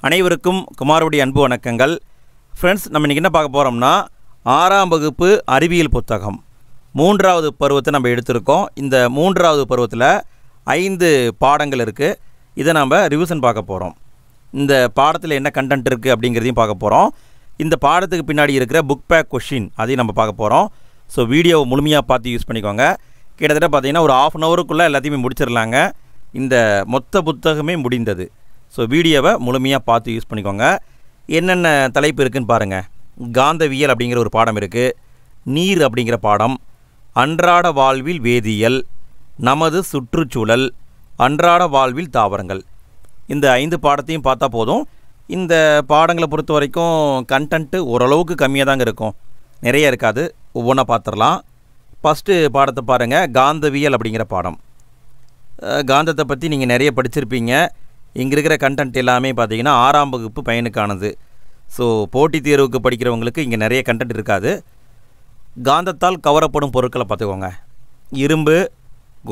அனைவருக்கும் குமாரவுடைய அன்பு வணக்கங்கள். ஃப்ரெண்ட்ஸ், நம்ம இன்றைக்கி என்ன பார்க்க போகிறோம்னா 6ஆம் வகுப்பு அறிவியல் புத்தகம் 3வது பருவத்தை நம்ம எடுத்திருக்கோம். இந்த 3வது பருவத்தில் 5 பாடங்கள் இருக்குது. இதை நம்ம ரிவிஷன் பார்க்க போகிறோம். இந்த பாடத்தில் என்ன கண்டென்ட் இருக்குது அப்படிங்கிறதையும் பார்க்க போகிறோம். இந்த பாடத்துக்கு பின்னாடி இருக்கிற புக் பேக் கொஷின் அதையும் நம்ம பார்க்க போகிறோம். ஸோ வீடியோவை முழுமையாக பார்த்து யூஸ் பண்ணிக்கோங்க. கிட்டத்தட்ட பார்த்திங்கன்னா ஒரு 1/2 ஹவருக்குள்ளே எல்லாத்தையுமே முடிச்சிடலாங்க. இந்த மொத்த புத்தகமே முடிந்தது. ஸோ வீடியோவை முழுமையாக பார்த்து யூஸ் பண்ணிக்கோங்க. என்னென்ன தலைப்பு இருக்குதுன்னு பாருங்கள். காந்தவியல் அப்படிங்கிற ஒரு பாடம் இருக்குது. நீர் அப்படிங்கிற பாடம், அன்றாட வாழ்வில் வேதியியல், நமது சுற்றுச்சூழல், அன்றாட வாழ்வில் தாவரங்கள். இந்த 5 பாடத்தையும் பார்த்தா போதும். இந்த பாடங்களை பொறுத்த வரைக்கும் கண்டென்ட்டு ஓரளவுக்கு கம்மியாக தாங்க இருக்கும், நிறைய இருக்காது. ஒவ்வொன்றா பார்த்துடலாம். ஃபஸ்ட்டு பாடத்தை பாருங்கள், காந்தவியல் அப்படிங்கிற பாடம். காந்தத்தை பற்றி நீங்கள் நிறைய படிச்சிருப்பீங்க. இங்கே இருக்கிற கண்டென்ட் எல்லாமே பார்த்தீங்கன்னா 6ஆம் வகுப்பு பையனுக்கானது. ஸோ போட்டித் தேர்வுக்கு படிக்கிறவங்களுக்கு இங்கே நிறைய கண்டென்ட் இருக்காது. காந்தத்தால் கவரப்படும் பொருட்களை பார்த்துக்கோங்க. இரும்பு,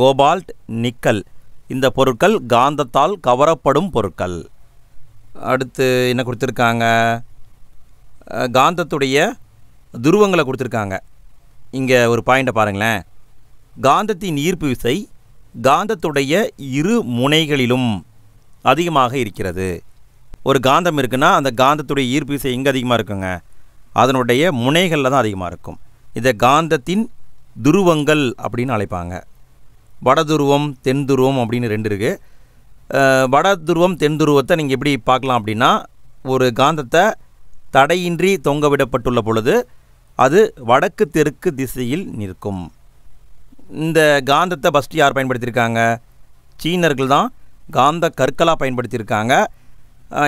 கோபால்ட், நிக்கல், இந்த பொருட்கள் காந்தத்தால் கவரப்படும் பொருட்கள். அடுத்து என்ன கொடுத்துருக்காங்க, காந்தத்துடைய துருவங்களை கொடுத்துருக்காங்க. இங்கே ஒரு பாயிண்ட்டை பாருங்களேன். காந்தத்தின் ஈர்ப்பு விசை காந்தத்துடைய இரு முனைகளிலும் அதிகமாக இருக்கிறது. ஒரு காந்தம் இருக்குன்னா அந்த காந்தத்துடைய ஈர்ப்பு விசை எங்கே அதிகமாக இருக்குங்க, அதனுடைய முனைகளில் தான் அதிகமாக இருக்கும். இதை காந்தத்தின் துருவங்கள் அப்படின்னு அழைப்பாங்க. வட துருவம், தென் துருவம் அப்படின்னு 2 இருக்குது. வட துருவம், தென் துருவத்தை நீங்கள் எப்படி பார்க்கலாம் அப்படின்னா, ஒரு காந்தத்தை தடையின்றி தொங்க விடப்பட்டுள்ள பொழுது அது வடக்கு தெற்கு திசையில் நிற்கும். இந்த காந்தத்தை ஃபஸ்ட்டு யார் பயன்படுத்தியிருக்காங்க, சீனர்கள் தான் காந்த கற்களாக பயன்படுத்தியிருக்காங்க.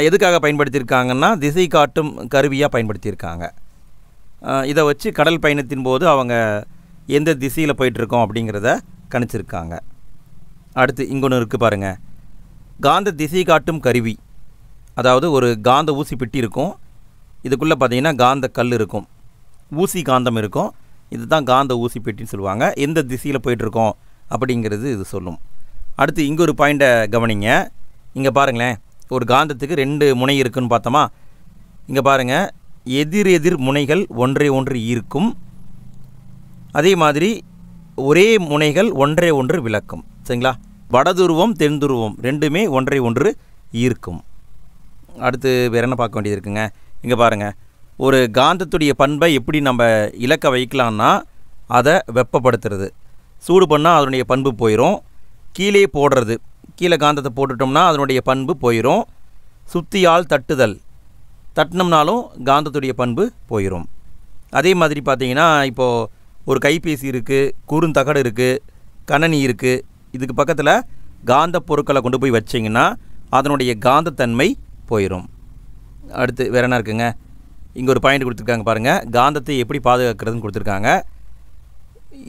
எதுக்காக பயன்படுத்தியிருக்காங்கன்னா திசை காட்டும் கருவியாக பயன்படுத்தியிருக்காங்க. இதை வச்சு கடல் பயணத்தின் போது அவங்க எந்த திசையில் போயிட்டுருக்கோம் அப்படிங்கிறத கணிச்சிருக்காங்க. அடுத்து இங்கொன்று இருக்குது பாருங்கள், காந்த திசை காட்டும் கருவி. அதாவது ஒரு காந்த ஊசி பெட்டி இருக்கும், இதுக்குள்ளே பார்த்திங்கன்னா காந்த கல் இருக்கும், ஊசி காந்தம் இருக்கும். இது தான் காந்த ஊசி பெட்டின்னு சொல்லுவாங்க. எந்த திசையில் போயிட்டுருக்கோம் அப்படிங்கிறது இது சொல்லும். அடுத்து இங்கே ஒரு பாயிண்ட்டை கவனிங்க. இங்கே பாருங்களேன், ஒரு காந்தத்துக்கு 2 முனை இருக்குதுன்னு பார்த்தோமா. இங்கே பாருங்கள், எதிர் முனைகள் ஒன்றை ஒன்று ஈர்க்கும், அதே மாதிரி ஒரே முனைகள் ஒன்றை ஒன்று விளக்கும். சரிங்களா? வடதுருவம், தென் துருவம் 2மே ஒன்றை ஒன்று ஈர்க்கும். அடுத்து வேறு என்ன பார்க்க வேண்டியது இருக்குங்க. இங்கே பாருங்கள், ஒரு காந்தத்துடைய பண்பை எப்படி நம்ம இலக்க வைக்கலான்னா, அதை வெப்பப்படுத்துறது. சூடு பண்ணால் அதனுடைய பண்பு போயிடும். கீழே போடுறது, கீழே காந்தத்தை போட்டுட்டோம்னா அதனுடைய பண்பு போயிடும். சுத்தியால் தட்டுதல், தட்டினோம்னாலும் காந்தத்துடைய பண்பு போயிடும். அதே மாதிரி பார்த்திங்கன்னா, இப்போது ஒரு கைபேசி இருக்குது, குறுந்தகடு இருக்குது, கணனி இருக்குது. இதுக்கு பக்கத்தில் காந்த பொருட்களை கொண்டு போய் வச்சிங்கன்னா அதனுடைய காந்தத்தன்மை போயிடும். அடுத்து வேறு என்ன இருக்குங்க, இங்கே ஒரு பாயிண்ட் கொடுத்துருக்காங்க பாருங்கள், காந்தத்தை எப்படி பாதுகாக்கிறதுன்னு கொடுத்துருக்காங்க.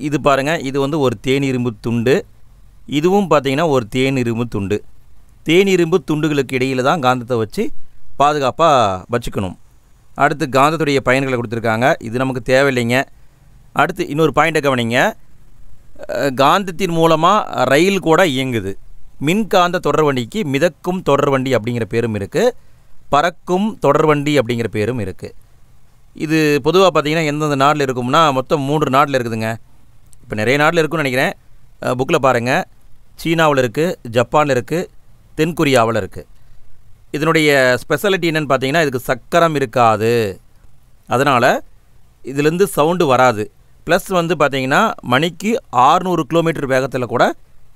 இது பாருங்கள், இது வந்து ஒரு தேனிரும்பு துண்டு, இதுவும் பார்த்திங்கன்னா ஒரு தேனிரும்பு துண்டு. தேனிரும்பு துண்டுகளுக்கு இடையில் தான் காந்தத்தை வச்சு பாதுகாப்பாக வச்சுக்கணும். அடுத்து காந்தத்துடைய பயன்களை கொடுத்துருக்காங்க, இது நமக்கு தேவையில்லைங்க. அடுத்து இன்னொரு பாயிண்ட்டை கவனிங்க, காந்தத்தின் மூலமாக ரயில் கூட இயங்குது. மின்காந்த தொடர்வண்டிக்கு மிதக்கும் தொடர்வண்டி அப்படிங்கிற பேரும் இருக்குது, பறக்கும் தொடர்வண்டி அப்படிங்கிற பேரும் இருக்குது. இது பொதுவாக பார்த்திங்கன்னா எந்தெந்த நாட்டில் இருக்கும்னா மொத்தம் 3 நாட்டில் இருக்குதுங்க. இப்போ நிறைய நாட்டில் இருக்குன்னு நினைக்கிறேன். புக்கில் பாருங்கள், சீனாவில் இருக்குது, ஜப்பானில் இருக்குது, தென்கொரியாவில் இருக்குது. இதனுடைய ஸ்பெஷாலிட்டி என்னென்னு பார்த்தீங்கன்னா, இதுக்கு சக்கரம் இருக்காது, அதனால் இதுலேருந்து சவுண்டு வராது. ப்ளஸ் வந்து பார்த்திங்கன்னா மணிக்கு 600 கிலோமீட்டர் வேகத்தில் கூட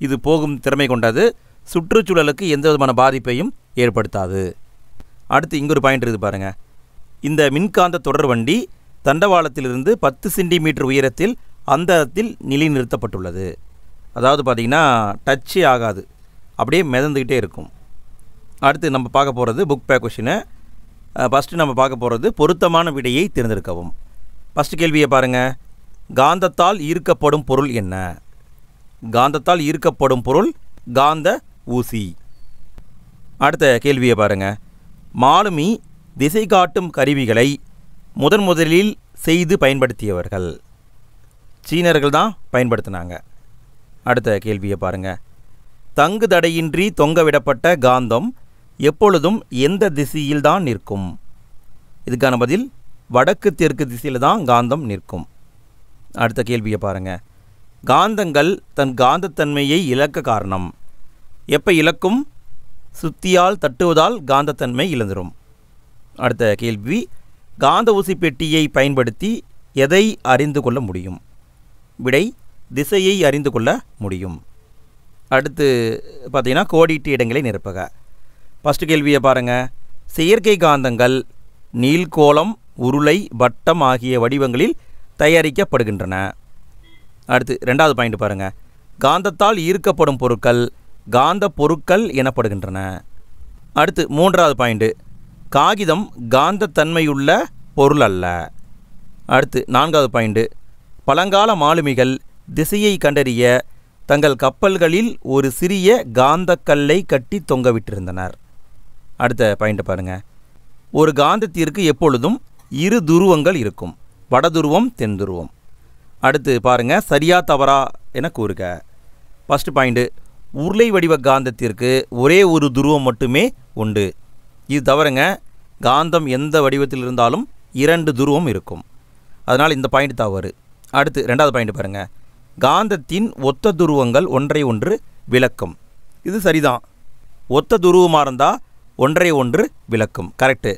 இது போகும் திறமை கொண்டது. சுற்றுச்சூழலுக்கு எந்த விதமான பாதிப்பையும் ஏற்படுத்தாது. அடுத்து இங்கே ஒரு பாயிண்ட் இருக்குது பாருங்கள், இந்த மின்காந்த தொடர்வண்டி தண்டவாளத்திலிருந்து 10 சென்டிமீட்டர் உயரத்தில் அந்தரத்தில் நிலைநிறுத்தப்பட்டுள்ளது. அதாவது பார்த்திங்கன்னா டச்சே ஆகாது, அப்படியே மிதந்துக்கிட்டே இருக்கும். அடுத்து நம்ம பார்க்க போகிறது புக் பேக் கொஷினு. ஃபஸ்ட்டு நம்ம பார்க்க போகிறது பொருத்தமான விடையை தேர்ந்தெடுக்கவும். ஃபஸ்ட்டு கேள்வியை பாருங்கள், காந்தத்தால் ஈர்க்கப்படும் பொருள் என்ன? காந்தத்தால் ஈர்க்கப்படும் பொருள் காந்த ஊசி. அடுத்த கேள்வியை பாருங்கள், மாலுமி திசை காட்டும் கருவிகளை முதலில் செய்து பயன்படுத்தியவர்கள் சீனர்கள் தான் பயன்படுத்தினாங்க. அடுத்த கேள்வியை பாருங்கள், தங்கு தடையின்றி தொங்கவிடப்பட்ட காந்தம் எப்பொழுதும் எந்த திசையில்தான் நிற்கும்? இதுக்கான பதில் வடக்கு தெற்கு திசையில் தான் காந்தம் நிற்கும். அடுத்த கேள்வியை பாருங்கள். காந்தங்கள் தன் காந்தத்தன்மையை இழக்க காரணம்? எப்போ இழக்கும்? சுத்தியால் தட்டுவதால் காந்தத்தன்மை இழந்துடும். அடுத்த கேள்வி, காந்த ஊசி பெட்டியை பயன்படுத்தி எதை அறிந்து கொள்ள முடியும்? விடை, திசையை அறிந்து கொள்ள முடியும். அடுத்து பார்த்தீங்கன்னா கோடிட்டு இடங்களை நிரப்புக. ஃபஸ்ட்டு கேள்வியை பாருங்கள். செயற்கை காந்தங்கள் நீள்கோளம், உருளை, வட்டம் ஆகிய வடிவங்களில் தயாரிக்கப்படுகின்றன. அடுத்து ரெண்டாவது பாயிண்ட் பாருங்கள். காந்தத்தால் ஈர்க்கப்படும் பொருட்கள் காந்த பொருட்கள் எனப்படுகின்றன. அடுத்து மூன்றாவது பாயிண்ட்டு, காகிதம் காந்தத்தன்மையுள்ள பொருள் அல்ல. அடுத்து நான்காவது பாயிண்ட்டு, பழங்கால மாலுமிகள் திசையை கண்டறிய தங்கள் கப்பல்களில் ஒரு சிறிய காந்தக்கல்லை கட்டி தொங்கவிட்டிருந்தனர். அடுத்த பாயிண்ட்டை பாருங்கள். ஒரு காந்தத்திற்கு எப்பொழுதும் இரு துருவங்கள் இருக்கும், வடதுருவம் தென் துருவம். அடுத்து பாருங்கள், சரியா தவறா என கூறுக. ஃபஸ்ட்டு பாயிண்ட்டு, உருளை வடிவ காந்தத்திற்கு ஒரே ஒரு துருவம் மட்டுமே உண்டு. இது தவறுங்க. காந்தம் எந்த வடிவத்தில் இருந்தாலும் 2 துருவம் இருக்கும். அதனால் இந்த பாயிண்ட் தவறு. அடுத்து ரெண்டாவது பாயிண்ட் பாருங்கள். காந்தத்தின் ஒத்த துருவங்கள் ஒன்றை ஒன்று விளக்கும். இது சரிதான். ஒத்த துருவமாக இருந்தால் ஒன்றை ஒன்று விளக்கும், கரெக்டு.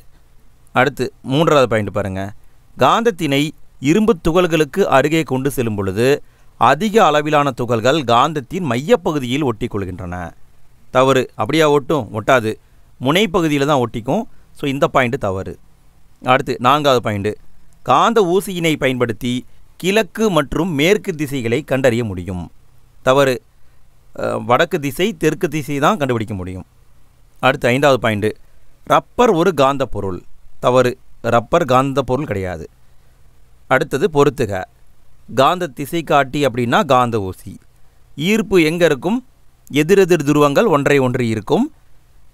அடுத்து மூன்றாவது பாயிண்ட் பாருங்கள். காந்தத்தினை இரும்பு துகள்களுக்கு அருகே கொண்டு செல்லும் பொழுது அதிக அளவிலான துகள்கள் காந்தத்தின் மையப்பகுதியில் ஒட்டி கொள்கின்றன. தவறு. அப்படியா ஒட்டும்? ஒட்டாது. முனைப்பகுதியில் தான் ஒட்டிக்கும். ஸோ இந்த பாயிண்ட்டு தவறு. அடுத்து நான்காவது பாயிண்ட்டு, காந்த ஊசியினை பயன்படுத்தி கிழக்கு மற்றும் மேற்கு திசைகளை கண்டறிய முடியும். தவறு. வடக்கு திசை தெற்கு திசை தான் கண்டுபிடிக்க முடியும். அடுத்து ஐந்தாவது பாயிண்ட்டு, ரப்பர் ஒரு காந்த பொருள். தவறு. ரப்பர் காந்த பொருள் கிடையாது. அடுத்தது பொறுத்துக. காந்த திசை காட்டி அப்படின்னா காந்த ஊசி. ஈர்ப்பு எங்கே இருக்கும்? எதிரெதிர் துருவங்கள் ஒன்றை ஒன்று இருக்கும்,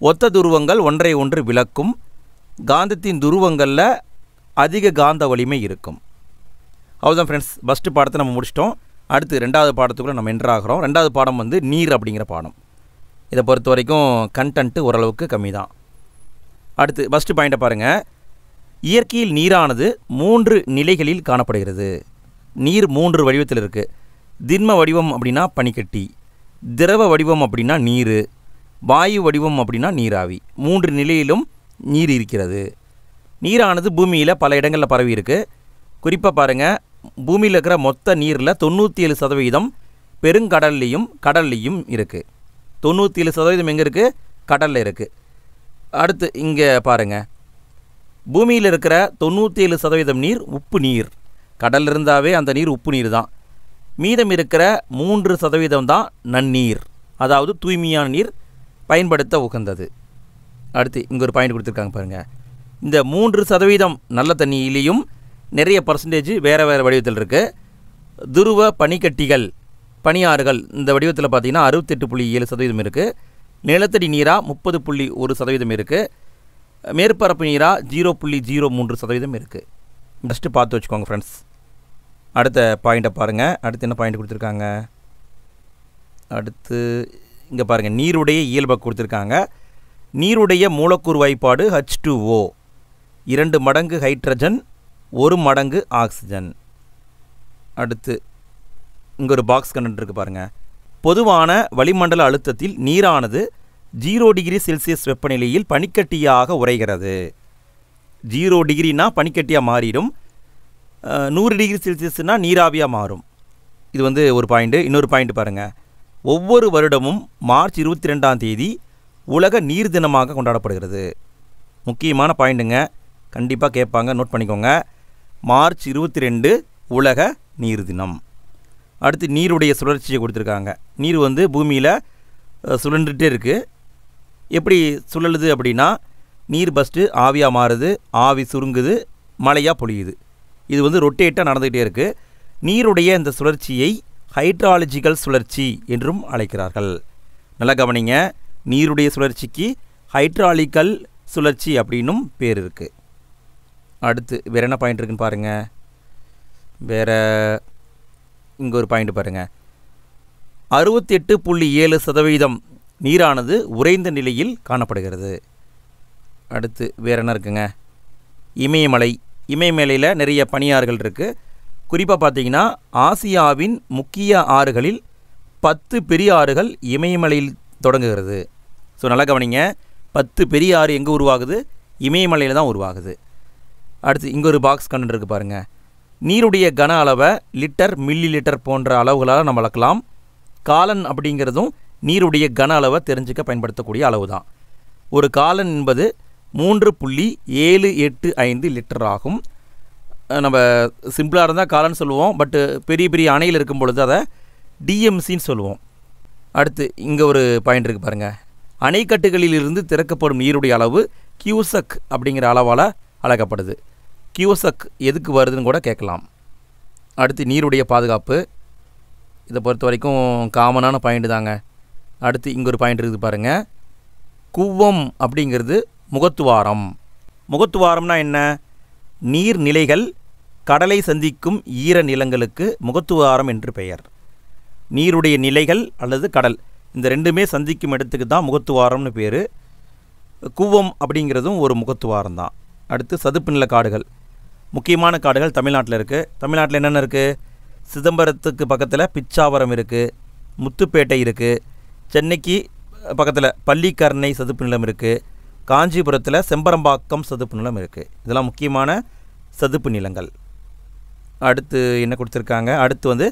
ஒத்த துருவங்கள் ஒன்றை ஒன்று விளக்கும், காந்தத்தின் துருவங்களில் அதிக காந்த வலிமை இருக்கும். அவ்வளோதான் ஃப்ரெண்ட்ஸ், ஃபஸ்ட்டு பாடத்தை நம்ம முடிச்சிட்டோம். அடுத்து ரெண்டாவது பாடத்துக்குள்ளே நம்ம என்ட்ராகிறோம். ரெண்டாவது பாடம் வந்து நீர் அப்படிங்கிற பாடம். இதை பொறுத்த வரைக்கும் கண்டென்ட்டு ஓரளவுக்கு கம்மி தான். அடுத்து ஃபஸ்ட்டு பாயிண்ட்டை பாருங்கள். இயற்கையில் நீரானது 3 நிலைகளில் காணப்படுகிறது. நீர் 3 வடிவத்தில் இருக்குது. திண்ம வடிவம் அப்படின்னா பனிக்கட்டி, திரவ வடிவம் அப்படின்னா நீர், வாயு வடிவம் அப்படின்னா நீராவி. 3 நிலையிலும் நீர் இருக்கிறது. நீரானது பூமியில் பல இடங்களில் பரவி இருக்குது. குறிப்பாக பாருங்கள், பூமியில் இருக்கிற மொத்த நீரில் 97% பெருங்கடல்லையும் கடல்லையும் இருக்குது. 97% எங்கே இருக்குது? கடலில் இருக்குது. அடுத்து இங்கே பாருங்கள், பூமியில் இருக்கிற 97% நீர் உப்பு நீர். கடல் இருந்தாவே அந்த நீர் உப்பு நீர் தான். மீதம் இருக்கிற 3% தான் நன்னீர், அதாவது தூய்மையான நீர், பயன்படுத்த உகந்தது. அடுத்து இங்கே ஒரு பாயிண்ட் கொடுத்துருக்காங்க பாருங்கள். இந்த 3% நல்ல தண்ணியிலையும் நிறைய பர்சன்டேஜ் வேறு வேறு வடிவத்தில் இருக்குது. துருவ பனிக்கட்டிகள், பனியாறுகள் இந்த வடிவத்தில் பார்த்திங்கன்னா 68.7% இருக்குது. நிலத்தடி நீராக 30.1% இருக்குது. மேற்பரப்பு நீராக 0.03% இருக்குது. ஃபஸ்ட்டு பார்த்து வச்சுக்கோங்க ஃப்ரெண்ட்ஸ். அடுத்த பாயிண்ட்டை பாருங்கள். அடுத்து என்ன பாயிண்ட் கொடுத்துருக்காங்க? அடுத்து இங்கே பாருங்கள், நீருடைய இயல்பை கொடுத்துருக்காங்க. நீருடைய மூலக்கூறு வாய்ப்பாடு H2O, 2 மடங்கு ஹைட்ரஜன், 1 மடங்கு ஆக்சிஜன். அடுத்து இங்கே ஒரு பாக்ஸ் கண்டென்ட் இருக்குது பாருங்கள். பொதுவான வளிமண்டல அழுத்தத்தில் நீரானது 0 டிகிரி செல்சியஸ் வெப்பநிலையில் பனிக்கட்டியாக உறைகிறது. 0 டிகிரினா பனிக்கட்டியாக மாறிடும், 100 டிகிரி செல்சியஸ்னால் நீராவியாக மாறும். இது வந்து ஒரு பாயிண்ட்டு. இன்னொரு பாயிண்ட் பாருங்கள். ஒவ்வொரு வருடமும் மார்ச் 22ஆம் தேதி உலக நீர் தினமாக கொண்டாடப்படுகிறது. முக்கியமான பாயிண்ட்டுங்க, கண்டிப்பாக கேட்பாங்க, நோட் பண்ணிக்கோங்க. மார்ச் 22 உலக நீர் தினம். அடுத்து நீருடைய சுழற்சியை கொடுத்துருக்காங்க. நீர் வந்து பூமியில் சுழன்றுட்டே இருக்குது. எப்படி சுழலுது அப்படின்னா, நீர் ஃபஸ்ட்டு ஆவியாக மாறுது, ஆவி சுருங்குது, மழையாக பொழியுது. இது வந்து ரொட்டேட்டாக நடந்துக்கிட்டே இருக்குது. நீருடைய இந்த சுழற்சியை ஹைட்ராலஜிக்கல் சுழற்சி என்றும் அழைக்கிறார்கள். நல்லா கவனிங்க, நீருடைய சுழற்சிக்கு ஹைட்ராலிக்கல் சுழற்சி அப்படின்னும் பேர் இருக்குது. அடுத்து வேறு என்ன பாயிண்ட் இருக்குன்னு பாருங்கள். வேறு இங்கே ஒரு பாயிண்ட் பாருங்கள். 68.7% நீரானது உறைந்த நிலையில் காணப்படுகிறது. அடுத்து வேறு என்ன இருக்குங்க? இமயமலை. இமயமலையில் நிறைய பனியாறுகள் இருக்குது. குறிப்பாக பார்த்தீங்கன்னா ஆசியாவின் முக்கிய ஆறுகளில் 10 பெரிய ஆறுகள் இமயமலையில் தொடங்குகிறது. ஸோ நல்லா கவனிங்க, 10 பெரிய ஆறு எங்கே உருவாகுது? இமயமலையில் தான் உருவாகுது. அடுத்து இங்கே ஒரு பாக்ஸ் கண்டு இருக்குது பாருங்கள். நீருடைய கன அளவை லிட்டர், மில்லி லிட்டர் போன்ற அளவுகளால் நம்ம அளக்கலாம். காலன் அப்படிங்கிறதும் நீருடைய கன அளவை தெரிஞ்சுக்க பயன்படுத்தக்கூடிய அளவு தான். ஒரு காலன் என்பது 3.785 லிட்டர் ஆகும். நம்ம சிம்பிளாக இருந்தால் காலன்னு சொல்லுவோம், பட்டு பெரிய பெரிய அணையில் இருக்கும் பொழுது அதை டிஎம்சின்னு சொல்லுவோம். அடுத்து இங்கே ஒரு பாயிண்ட் இருக்குது பாருங்கள். அணைக்கட்டுகளிலிருந்து திறக்கப்படும் நீருடைய அளவு கியூசக் அப்படிங்கிற அளவால் அளக்கப்படுது. கியூசக் எதுக்கு வருதுன்னு கூட கேட்கலாம். அடுத்து நீருடைய பாதுகாப்பு. இதை பொறுத்த வரைக்கும் காமனான பாயிண்ட் தாங்க. அடுத்து இங்கே ஒரு பாயிண்ட் இருக்குது பாருங்கள். குவ்வம் அப்படிங்கிறது முகத்துவாரம். முகத்துவாரம்னா என்ன? நீர்நிலைகள் கடலை சந்திக்கும் ஈர நிலங்களுக்கு முகத்துவாரம் என்று பெயர். நீருடைய நிலைகள் அல்லது கடல் இந்த ரெண்டுமே சந்திக்கும் இடத்துக்கு தான் முகத்துவாரம்னு பேர். குவ்வம் அப்படிங்கிறதும் ஒரு முகத்துவாரம் தான். அடுத்து சதுப்பு நில காடுகள். முக்கியமான காடுகள் தமிழ்நாட்டில் இருக்குது. தமிழ்நாட்டில் என்னென்ன இருக்குது? சிதம்பரத்துக்கு பக்கத்தில் பிச்சாவரம் இருக்குது, முத்துப்பேட்டை இருக்குது, சென்னைக்கு பக்கத்தில் பள்ளிக்கரணை சதுப்பு நிலம் இருக்குது, காஞ்சிபுரத்தில் செம்பரம்பாக்கம் சதுப்பு நிலம் இருக்குது. இதெல்லாம் முக்கியமான சதுப்பு நிலங்கள். அடுத்து என்ன கொடுத்துருக்காங்க? அடுத்து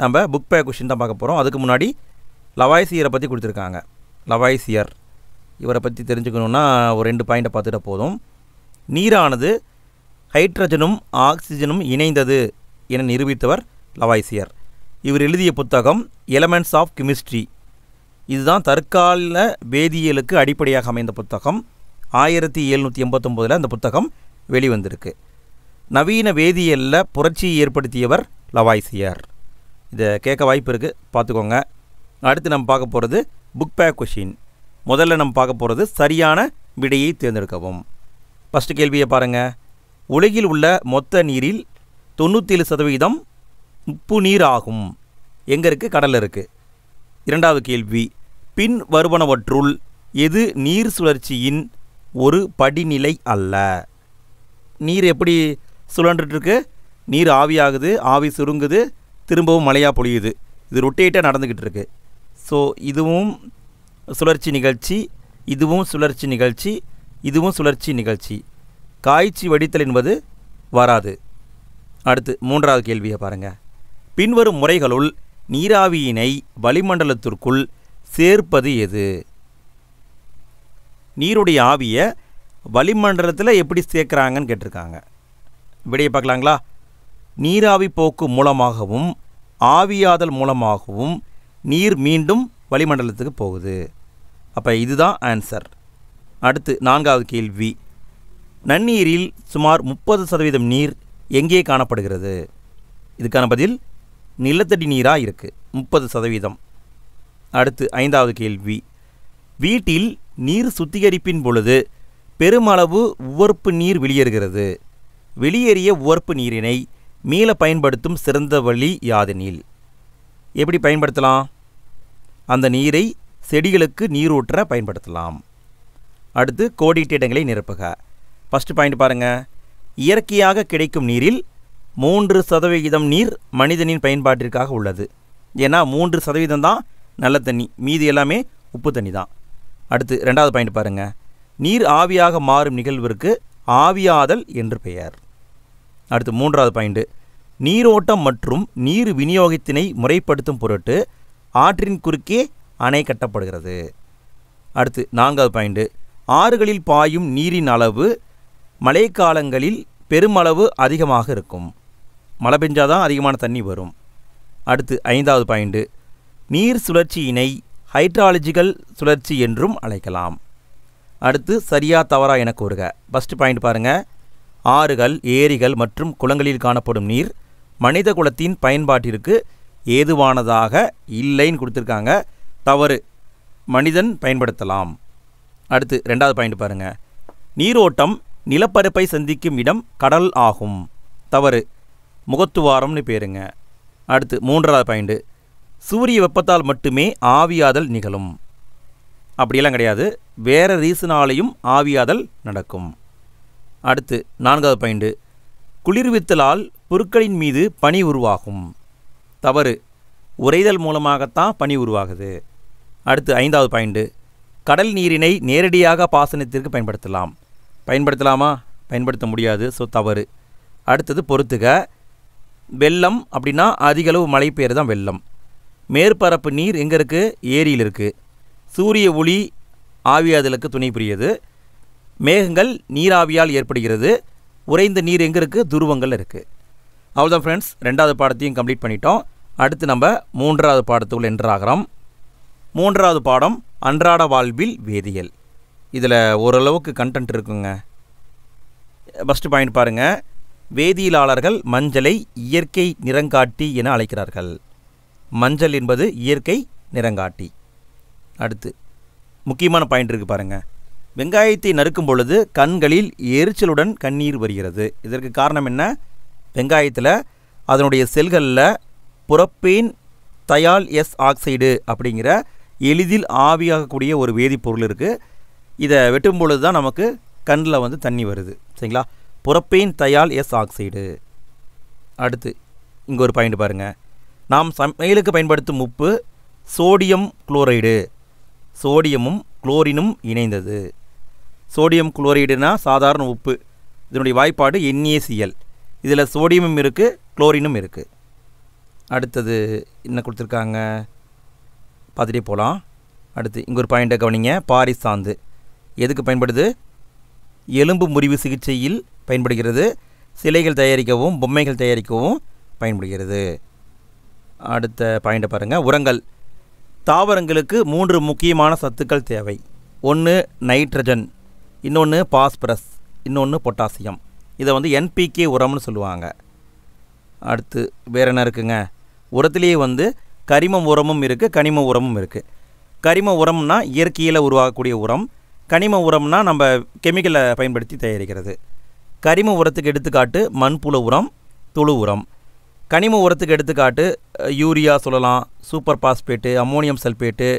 நம்ம புக் பேக் கொஷின் தான் பார்க்க போகிறோம். அதுக்கு முன்னாடி லவாய்சியரை பற்றி கொடுத்துருக்காங்க. லவாய்சியர் இவரை பற்றி தெரிஞ்சுக்கணுன்னா ஒரு 2 பாயிண்ட்டை பார்த்துட்டா போதும். நீரானது ஹைட்ரஜனும் ஆக்சிஜனும் இணைந்தது என நிரூபித்தவர் லவாய்சியர். இவர் எழுதிய புத்தகம் எலமெண்ட்ஸ் ஆஃப் கெமிஸ்ட்ரி. இதுதான் தற்கால வேதியியலுக்கு அடிப்படையாக அமைந்த புத்தகம். 1789 அந்த புத்தகம் வெளிவந்திருக்கு. நவீன வேதியியலில் புரட்சியை ஏற்படுத்தியவர் லவாய்சியர். இதை கேட்க வாய்ப்பு இருக்குது, பார்த்துக்கோங்க. அடுத்து நம்ம பார்க்க போகிறது புக் பேக் கொஷின். முதல்ல நம்ம பார்க்க போகிறது சரியான விடையை தேர்ந்தெடுக்கவும். ஃபஸ்ட்டு கேள்வியை பாருங்கள். உலகில் உள்ள மொத்த நீரில் 97% உப்பு நீர் ஆகும். எங்கே இருக்குது? கடலில் இருக்குது. இரண்டாவது கேள்வி, பின் வருவனவற்றுள் எது நீர் சுழற்சியின் ஒரு படிநிலை அல்ல? நீர் எப்படி சுழன்றுட்டுருக்கு? நீர் ஆவியாகுது, ஆவி சுருங்குது, திரும்பவும் மழையாக பொழியுது. இது ரொட்டேட்டாக நடந்துக்கிட்டு இருக்கு. ஸோ இதுவும் சுழற்சி நிகழ்ச்சி, இதுவும் சுழற்சி நிகழ்ச்சி, இதுவும் சுழற்சி நிகழ்ச்சி. காய்ச்சி வடித்தல் என்பது வராது. அடுத்து மூன்றாவது கேள்வியை பாருங்கள். பின்வரும் முறைகளுள் நீராவியினை வளிமண்டலத்திற்குள் சேர்ப்பது எது? நீருடைய ஆவியை வளிமண்டலத்தில் எப்படி சேர்க்குறாங்கன்னு கேட்டிருக்காங்க. விடையை பார்க்கலாங்களா? நீராவி போக்கு மூலமாகவும் ஆவியாதல் மூலமாகவும் நீர் மீண்டும் வளிமண்டலத்துக்கு போகுது. அப்போ இதுதான் ஆன்சர். அடுத்து நான்காவது கேள்வி. நன்னீரில் சுமார் 30% நீர் எங்கே காணப்படுகிறது? இதுக்கான பதில் நிலத்தடி நீராக இருக்குது, 30%. அடுத்து ஐந்தாவது கேள்வி. வீட்டில் நீர் சுத்திகரிப்பின் பொழுது பெருமளவு உவர்ப்பு நீர் வெளியேறுகிறது. வெளியேறிய உவர்ப்பு நீரினை மீள பயன்படுத்தும் சிறந்த வழி யாதெனில்? எப்படி பயன்படுத்தலாம்? அந்த நீரை செடிகளுக்கு நீரூற்ற பயன்படுத்தலாம். அடுத்து கோடிட்ட இடங்களை நிரப்புக. ஃபஸ்ட்டு பாயிண்ட் பாருங்கள். இயற்கையாக கிடைக்கும் நீரில் 3% நீர் மனிதனின் பயன்பாட்டிற்காக உள்ளது. ஏன்னா 3% தான் நல்ல தண்ணி, மீதி எல்லாமே உப்பு தண்ணி தான். அடுத்து ரெண்டாவது பாயிண்ட் பாருங்கள். நீர் ஆவியாக மாறும் நிகழ்விற்கு ஆவியாதல் என்று பெயர். அடுத்து மூன்றாவது பாயிண்ட். நீரோட்டம் மற்றும் நீர் விநியோகத்தினை முறைப்படுத்தும் பொருட்டு ஆற்றின் குறுக்கே அணை கட்டப்படுகிறது. அடுத்து நான்காவது பாயிண்ட். ஆறுகளில் பாயும் நீரின் அளவு மழைக்காலங்களில் பெருமளவு அதிகமாக இருக்கும். மழை பெஞ்சாதான் அதிகமான தண்ணி வரும். அடுத்து ஐந்தாவது பாயிண்ட். நீர் சுழற்சியினை ஹைட்ராலஜிக்கல் சுழற்சி என்றும் அழைக்கலாம். அடுத்து சரியா தவறா என கூறுக. ஃபஸ்ட்டு பாயிண்ட் பாருங்கள். ஆறுகள், ஏரிகள் மற்றும் குளங்களில் காணப்படும் நீர் மனித குலத்தின் பயன்பாட்டிற்கு ஏதுவானதாக இல்லைன்னு கொடுத்துருக்காங்க. தவறு, மனிதன் பயன்படுத்தலாம். அடுத்து ரெண்டாவது பாயிண்ட் பாருங்கள். நீரோட்டம் நிலப்பரப்பை சந்திக்கும் இடம் கடல் ஆகும். தவறு, முகத்துவாரம்னு பேருங்க. அடுத்து மூன்றாவது பாயிண்ட். சூரிய வெப்பத்தால் மட்டுமே ஆவியாதல் நிகழும். அப்படியெல்லாம் கிடையாது. வேறு ரீசனாலையும் ஆவியாதல் நடக்கும். அடுத்து 4வது பாயிண்ட், குளிர்வித்தலால் பொருட்களின் மீது பனி உருவாகும். தவறு. உறைதல் மூலமாகத்தான் பனி உருவாகுது. அடுத்து 5வது பாயிண்ட், கடல் நீரினை நேரடியாக பாசனத்திற்கு பயன்படுத்தலாம். பயன்படுத்தலாமா? பயன்படுத்த முடியாது. ஸோ தவறு. அடுத்தது பொறுத்துக. வெள்ளம் அப்படின்னா அதிகளவு மழை பெய்யறது தான் வெள்ளம். மேற்பரப்பு நீர் எங்கே இருக்குது? ஏரியில் இருக்குது. சூரிய ஒளி ஆவியாதலுக்கு துணை புரியுது. மேகங்கள் நீராவியால் ஏற்படுகிறது. உறைந்த நீர் எங்கே இருக்குது? துருவங்கள் இருக்குது. அவ்வளோதான் ஃப்ரெண்ட்ஸ், 2வது பாடத்தையும் கம்ப்ளீட் பண்ணிட்டோம். அடுத்து நம்ம 3வது பாடத்துக்குள்ள என்ட்ராகிறோம். 3வது பாடம் அன்றாட வாழ்வில் வேதியியல். இதில் ஓரளவுக்கு கண்டென்ட் இருக்குங்க. ஃபஸ்ட்டு பாயிண்ட் பாருங்கள். வேதியியலாளர்கள் மஞ்சளை இயற்கை நிறங்காட்டி என அழைக்கிறார்கள். மஞ்சள் என்பது இயற்கை நிறங்காட்டி. அடுத்து முக்கியமான பாயிண்ட் இருக்குது பாருங்கள். வெங்காயத்தை நறுக்கும் பொழுது கண்களில் எரிச்சலுடன் கண்ணீர் வருகிறது. இதற்கு காரணம் என்ன? வெங்காயத்தில் அதனுடைய செல்களில் புரோப்பேன் தயால் எஸ் ஆக்சைடு அப்படிங்கிற எளிதில் ஆவியாகக்கூடிய ஒரு வேதிப்பொருள் இருக்குது. இதை வெட்டும் பொழுது தான் நமக்கு கண்ணில் வந்து தண்ணி வருது. சரிங்களா? Propane thial S oxide. அடுத்து இங்கே ஒரு பாயிண்ட் பாருங்கள். நாம் சமையலுக்கு பயன்படுத்தும் உப்பு சோடியம் குளோரைடு. சோடியமும் குளோரினும் இணைந்தது. சோடியம் குளோரைடுனா சாதாரண உப்பு. இதனுடைய வாய்ப்பாடு NaCl. இதில் சோடியமும் இருக்குது, குளோரினும் இருக்குது. அடுத்தது என்ன கொடுத்துருக்காங்க பார்த்துட்டே போகலாம். அடுத்து இங்கே ஒரு பாயிண்ட்டை கவனிங்க. பாரிஸ் சாந்து எதுக்கு பயன்படுது? எலும்பு முறிவு சிகிச்சையில் பயன்படுகிறது. சிலைகள் தயாரிக்கவும் பொம்மைகள் தயாரிக்கவும் பயன்படுகிறது. அடுத்த பாயிண்ட்டை பாருங்கள். உரங்கள். தாவரங்களுக்கு 3 முக்கியமான சத்துக்கள் தேவை. ஒன்று நைட்ரஜன், இன்னொன்று பாஸ்பரஸ், இன்னொன்று பொட்டாசியம். இதை வந்து NPK உரம்னு சொல்லுவாங்க. அடுத்து வேறு என்ன இருக்குங்க? உரத்திலேயே வந்து கரிம உரமும் இருக்குது, கனிம உரமும் இருக்குது. கரிம உரம்னா இயற்கையில் உருவாகக்கூடிய உரம். கனிம உரம்னா நம்ம கெமிக்கலை பயன்படுத்தி தயாரிக்கிறது. கரிம உரத்துக்கு எடுத்துக்காட்டு மண்புழு உரம், துளு உரம். கனிம உரத்துக்கு எடுத்துக்காட்டு யூரியா சொல்லலாம், super phosphate, ammonium sulphate,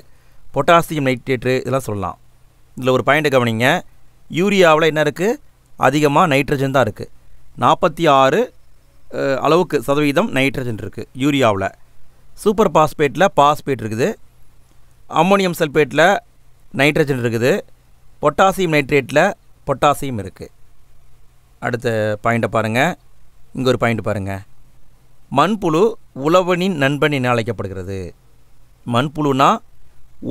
potassium nitrate, இதெல்லாம் சொல்லலாம். இதில் ஒரு பாயிண்ட் கவனிங்க. யூரியாவில் என்ன இருக்குது? அதிகமாக நைட்ரஜன் தான் இருக்குது. 46 அளவுக்கு சதவீதம் நைட்ரஜன் இருக்குது யூரியாவில். சூப்பர் பாஸ்பேட்டில் பாஸ்பேட் இருக்குது. அம்மோனியம் சல்பேட்டில் நைட்ரஜன் இருக்குது. பொட்டாசியம் நைட்ரேட்டில் பொட்டாசியம் இருக்குது. அடுத்த பாயிண்ட்டை பாருங்கள். இங்கே ஒரு பாயிண்ட் பாருங்கள். மண்புழு உழவனின் நண்பன் என அழைக்கப்படுகிறது. மண்புழுனா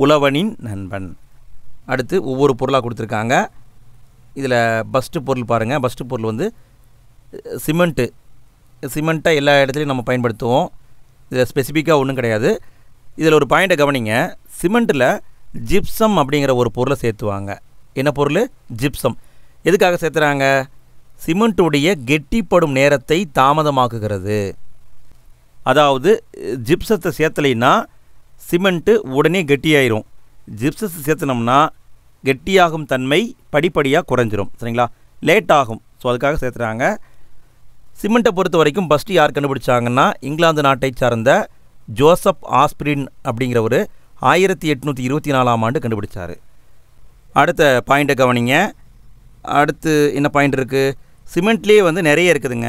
உழவனின் நண்பன். அடுத்து ஒவ்வொரு பொருளாக கொடுத்துருக்காங்க. இதில் ஃபஸ்ட்டு பொருள் பாருங்கள். ஃபஸ்ட்டு பொருள் வந்து சிமெண்ட்டு. சிமெண்ட்டை எல்லா இடத்துலையும் நம்ம பயன்படுத்துவோம். இதில் ஸ்பெசிஃபிக்காக ஒன்றும் கிடையாது. இதில் ஒரு பாயிண்ட்டை கவனிங்க. சிமெண்ட்டில் ஜிப்சம் அப்படிங்கிற ஒரு பொருளை சேர்த்துவாங்க. என்ன பொருள்? ஜிப்சம். எதுக்காக சேர்த்துறாங்க? சிமெண்ட்டுடைய கெட்டிப்படும் நேரத்தை தாமதமாக்குகிறது. அதாவது ஜிப்சத்தை சேர்த்தலைன்னா சிமெண்ட்டு உடனே கெட்டியாயிரும். ஜிப்சத்தை சேர்த்துனோம்னா கெட்டியாகும் தன்மை படிப்படியாக குறைஞ்சிரும். சரிங்களா? லேட் ஆகும். ஸோ அதுக்காக சேர்த்துறாங்க. சிமெண்ட்டை பொறுத்த வரைக்கும் ஃபஸ்ட்டு யார் கண்டுபிடிச்சாங்கன்னா இங்கிலாந்து நாட்டை சார்ந்த ஜோசப் ஆஸ்பிரின் அப்படிங்கிறவர் 1824ஆம் ஆண்டு கண்டுபிடிச்சார். அடுத்த பாயிண்ட்டை கவனிங்க. அடுத்து என்ன பாயிண்ட் இருக்குது? சிமெண்ட்லேயே வந்து நிறைய இருக்குதுங்க.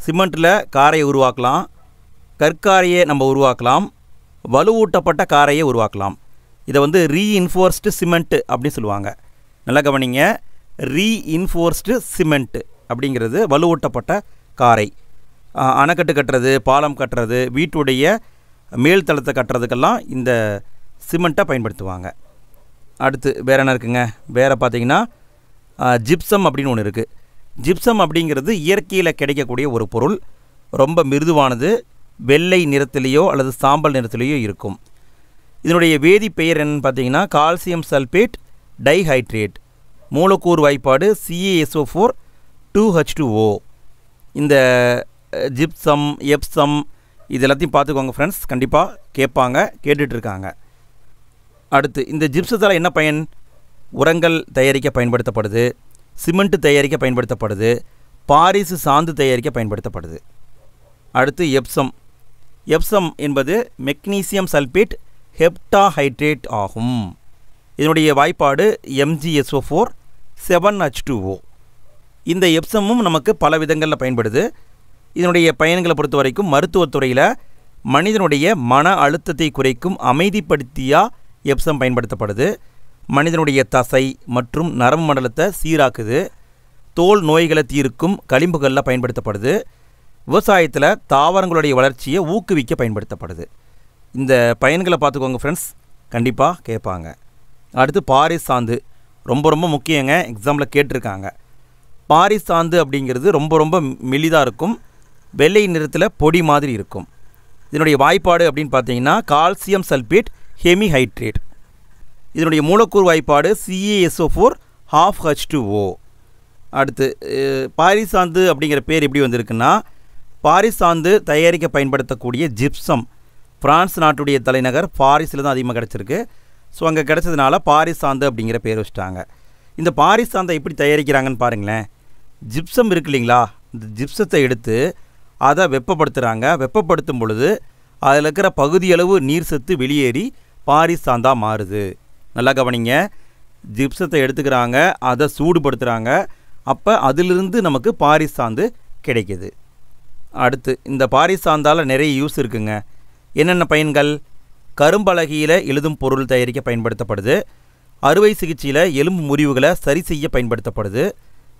சிமெண்ட்டில் காரையை உருவாக்கலாம், கற்காரையை நம்ம உருவாக்கலாம், வலுவூட்டப்பட்ட காரையை உருவாக்கலாம். இதை வந்து ரீஇன்ஃபோர்ஸ்டு சிமெண்ட்டு அப்படின்னு சொல்லுவாங்க. நல்லா கவனிங்க. ரீஇன்ஃபோர்ஸ்டு சிமெண்ட்டு அப்படிங்கிறது வலுவூட்டப்பட்ட காரை. அணைக்கட்டு கட்டுறது, பாலம் கட்டுறது, வீட்டுடைய மேல்தளத்தை கட்டுறதுக்கெல்லாம் இந்த சிமெண்ட்டை பயன்படுத்துவாங்க. அடுத்து வேறு என்ன இருக்குங்க? வேறு பார்த்திங்கன்னா ஜிப்சம் அப்படின்னு ஒன்று இருக்குது. ஜிப்சம் அப்படிங்கிறது இயற்கையில் கிடைக்கக்கூடிய ஒரு பொருள். ரொம்ப மிருதுவானது. வெள்ளை நிறத்திலேயோ அல்லது சாம்பல் நிறத்திலேயோ இருக்கும். இதனுடைய வேதி பெயர் என்னன்னு பார்த்தீங்கன்னா கால்சியம் சல்பேட் டைஹைட்ரேட். மூலக்கூறு வாய்ப்பாடு CaSO4 2H2O. இந்த ஜிப்சம், எப்சம் இது எல்லாத்தையும் பார்த்துக்கோங்க ஃப்ரெண்ட்ஸ். கண்டிப்பாக கேட்பாங்க, கேட்டுட்ருக்காங்க. அடுத்து இந்த ஜிப்சத்தால் என்ன பயன்? உரங்கள் தயாரிக்க பயன்படுத்தப்படுது, சிமெண்ட்டு தயாரிக்க பயன்படுத்தப்படுது, பாரிசு சாந்து தயாரிக்க பயன்படுத்தப்படுது. அடுத்து எப்சம். எப்சம் என்பது மெக்னீசியம் சல்பேட் ஹெப்டாஹைட்ரேட் ஆகும். இதனுடைய வாய்ப்பாடு MgSO4 7H2O. இந்த எப்சமும் நமக்கு பல விதங்களில் பயன்படுது. இதனுடைய பயன்களை பொறுத்த வரைக்கும் மருத்துவத்துறையில் மனிதனுடைய மன அழுத்தத்தை குறைக்கும் அமைதிப்படுத்தியாக எப்சம் பயன்படுத்தப்படுது. மனிதனுடைய தசை மற்றும் நரம்பு மண்டலத்தை சீராக்குது. தோல் நோய்களை தீர்க்கும் களிம்புகளில் பயன்படுத்தப்படுது. விவசாயத்தில் தாவரங்களுடைய வளர்ச்சியை ஊக்குவிக்க பயன்படுத்தப்படுது. இந்த பயன்களை பார்த்துக்கோங்க ஃப்ரெண்ட்ஸ், கண்டிப்பாக கேட்பாங்க. அடுத்து பாரிஸ் சாந்து, ரொம்ப ரொம்ப முக்கியங்க, எக்ஸாம்பிள் கேட்டிருக்காங்க. பாரிஸ் சாந்து அப்படிங்கிறது ரொம்ப ரொம்ப மெலிதாக இருக்கும், வெள்ளை நிறத்தில் பொடி மாதிரி இருக்கும். இதனுடைய வாய்ப்பாடு அப்படின்னு பார்த்தீங்கன்னா கால்சியம் சல்பேட் ஹெமிஹைட்ரேட். இதனுடைய மூலக்கூறு வாய்ப்பாடு CaSO4 12H2O. அடுத்து பாரிஸ் சாந்து அப்படிங்கிற பேர் எப்படி வந்திருக்குன்னா, பாரிஸ் சாந்து தயாரிக்க பயன்படுத்தக்கூடிய ஜிப்சம் பிரான்ஸ் நாட்டுடைய தலைநகர் பாரிஸில் தான் அதிகமாக கிடச்சிருக்கு. ஸோ அங்கே கிடச்சதுனால பாரிஸ் சாந்து அப்படிங்கிற பேர் வச்சுட்டாங்க. இந்த பாரிஸ் சாந்தை எப்படி தயாரிக்கிறாங்கன்னு பாருங்களேன். ஜிப்சம் இருக்கு இல்லைங்களா, இந்த ஜிப்சத்தை எடுத்து அதை வெப்பப்படுத்துகிறாங்க. வெப்பப்படுத்தும் பொழுது அதில் இருக்கிற பகுதியளவு நீர் சத்து வெளியேறி பாரிஸ் சாந்தா மாறுது. நல்லா கவனிங்க, ஜிப்சத்தை எடுத்துக்கிறாங்க, அதை சூடுபடுத்துகிறாங்க, அப்போ அதிலிருந்து நமக்கு பாரிஸ் சாந்து கிடைக்கிது. அடுத்து இந்த பாரிஸ் சாந்தால் நிறைய யூஸ் இருக்குங்க. என்னென்ன பயன்கள்? கரும்பலகையில் எழுதும் பொருள் தயாரிக்க பயன்படுத்தப்படுது. அறுவை சிகிச்சையில் எலும்பு முறிவுகளை சரி செய்ய பயன்படுத்தப்படுது.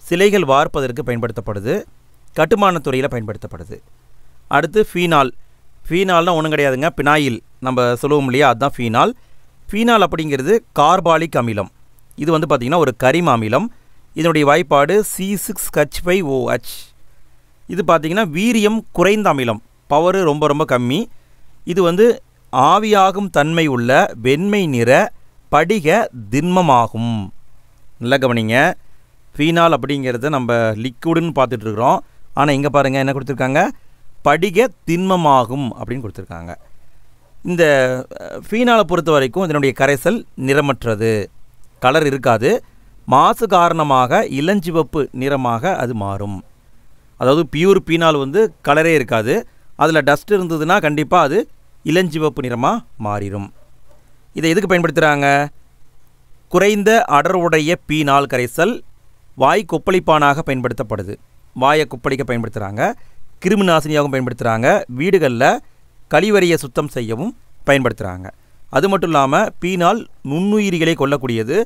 சிலைகள் வார்ப்பதற்கு பயன்படுத்தப்படுது. கட்டுமானத் துறையில் பயன்படுத்தப்படுது. அடுத்து ஃபீனால். ஃபீனால்னால் ஒன்றும் கிடையாதுங்க, பினாயில் நம்ம சொல்லுவோம் இல்லையா, அதுதான் ஃபீனால். ஃபீனால் அப்படிங்கிறது கார்பாலிக் அமிலம். இது வந்து பார்த்திங்கன்னா ஒரு கரிம அமிலம். இதனுடைய வாய்ப்பாடு C6H5OH. இது பார்த்திங்கன்னா வீரியம் குறைந்த அமிலம், பவர் ரொம்ப ரொம்ப கம்மி. இது வந்து ஆவியாகும் தன்மை உள்ள வெண்மை நிற படிக திண்மமாகும். நல்லா கவனிங்க, ஃபீனால் அப்படிங்கிறத நம்ம லிக்விடுன்னு பார்த்துட்ருக்குறோம், ஆனால் இங்கே பாருங்கள் என்ன கொடுத்துருக்காங்க, படிக திண்மமாகும் அப்படின்னு கொடுத்துருக்காங்க. இந்த ஃபீனாலை பொறுத்த வரைக்கும் இதனுடைய கரைசல் நிறமற்றது, கலர் இருக்காது. மாசு காரணமாக இளஞ்சிவப்பு நிறமாக அது மாறும். அதாவது பியூர் ஃபீனால் வந்து கலரே இருக்காது, அதில் டஸ்ட் இருந்ததுன்னா கண்டிப்பாக அது இளஞ்சிவப்பு நிறமாக மாறிடும். இதை எதுக்கு பயன்படுத்துகிறாங்க? குறைந்த அடர்வுடைய ஃபீனால் கரைசல் வாய் கொப்பளிப்பானாக பயன்படுத்தப்படுது. வாயை கொப்பளிக்க பயன்படுத்துகிறாங்க. கிருமி நாசினியாகவும் பயன்படுத்துகிறாங்க. வீடுகளில் கழிவறையை சுத்தம் செய்யவும் பயன்படுத்துகிறாங்க. அது மட்டும் இல்லாமல் ஃபீனால் நுண்ணுயிரிகளை கொல்லக்கூடியது.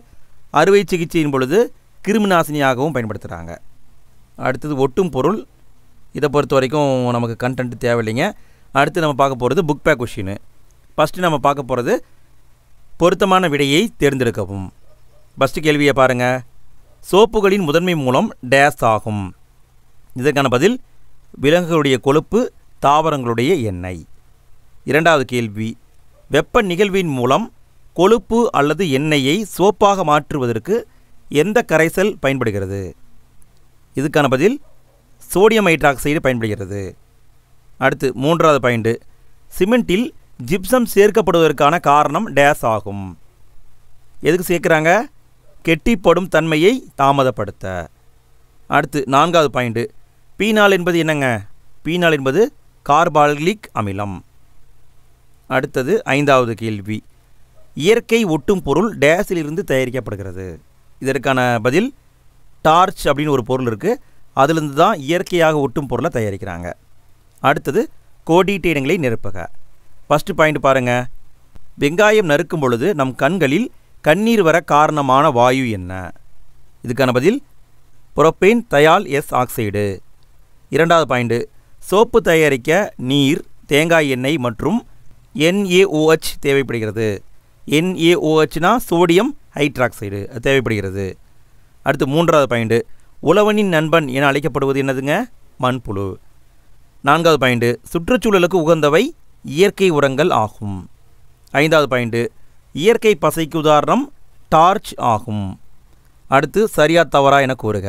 அறுவை சிகிச்சையின் பொழுது கிருமி நாசினியாகவும் பயன்படுத்துகிறாங்க. அடுத்தது ஒட்டும் பொருள். இதை பொறுத்த வரைக்கும் நமக்கு கண்டென்ட் தேவையில்லைங்க. அடுத்து நம்ம பார்க்க போகிறது புக் பேக் கொஷின். ஃபஸ்ட்டு நம்ம பார்க்க போகிறது பொருத்தமான விடையை தேர்ந்தெடுக்கவும். ஃபஸ்ட்டு கேள்வியை பாருங்கள். சோப்புகளின் முதன்மை மூலம் டேஸ் ஆகும். இதற்கான பதில் விலங்குகளுடைய கொழுப்பு, தாவரங்களுடைய எண்ணெய். இரண்டாவது கேள்வி, வெப்ப நிகழ்வின் மூலம் கொழுப்பு அல்லது எண்ணெயை சோப்பாக மாற்றுவதற்கு எந்த கரைசல் பயன்படுகிறது? இதுக்கான பதில் சோடியம் ஹைட்ராக்சைடு பயன்படுகிறது. அடுத்து மூன்றாவது பாயிண்ட், சிமெண்டில் ஜிப்சம் சேர்க்கப்படுவதற்கான காரணம் டேஸ் ஆகும். எதுக்கு சேர்க்குறாங்க? கெட்டிப்படும் தன்மையை தாமதப்படுத்த. அடுத்து நான்காவது பாயிண்ட், ஃபீனால் என்பது என்னங்க? ஃபீனால் என்பது கார்பாலிக் அமிலம். அடுத்தது ஐந்தாவது கேள்வி, இயற்கை ஒட்டும் பொருள் டேஸிலிருந்து தயாரிக்கப்படுகிறது. இதற்கான பதில் டார்ச் அப்படின்னு ஒரு பொருள் இருக்குது, அதிலிருந்து தான் இயற்கையாக ஒட்டும் பொருளை தயாரிக்கிறாங்க. அடுத்தது கோடிட்ட இடங்களை நிரப்புக. ஃபஸ்ட்டு பாயிண்ட் பாருங்கள். வெங்காயம் நறுக்கும் பொழுது நம் கண்களில் கண்ணீர் வர காரணமான வாயு என்ன? இதுக்கான பதில் புரோப்பேன் தயால் எஸ் ஆக்சைடு. இரண்டாவது பாயிண்ட், சோப்பு தயாரிக்க நீர், தேங்காய் எண்ணெய் மற்றும் NaOH தேவைப்படுகிறது. NaOHனா சோடியம் ஹைட்ராக்சைடு தேவைப்படுகிறது. அடுத்து மூன்றாவது பாயிண்ட், உழவனின் நண்பன் என அழைக்கப்படுவது என்னதுங்க? மண்புழு. நான்காவது பாயிண்ட், சுற்றுச்சூழலுக்கு உகந்தவை இயற்கை உரங்கள் ஆகும். ஐந்தாவது பாயிண்ட், இயற்கை பசைக்கு உதாரணம் டார்ச் ஆகும். அடுத்து சரியா தவறா என கூறுக.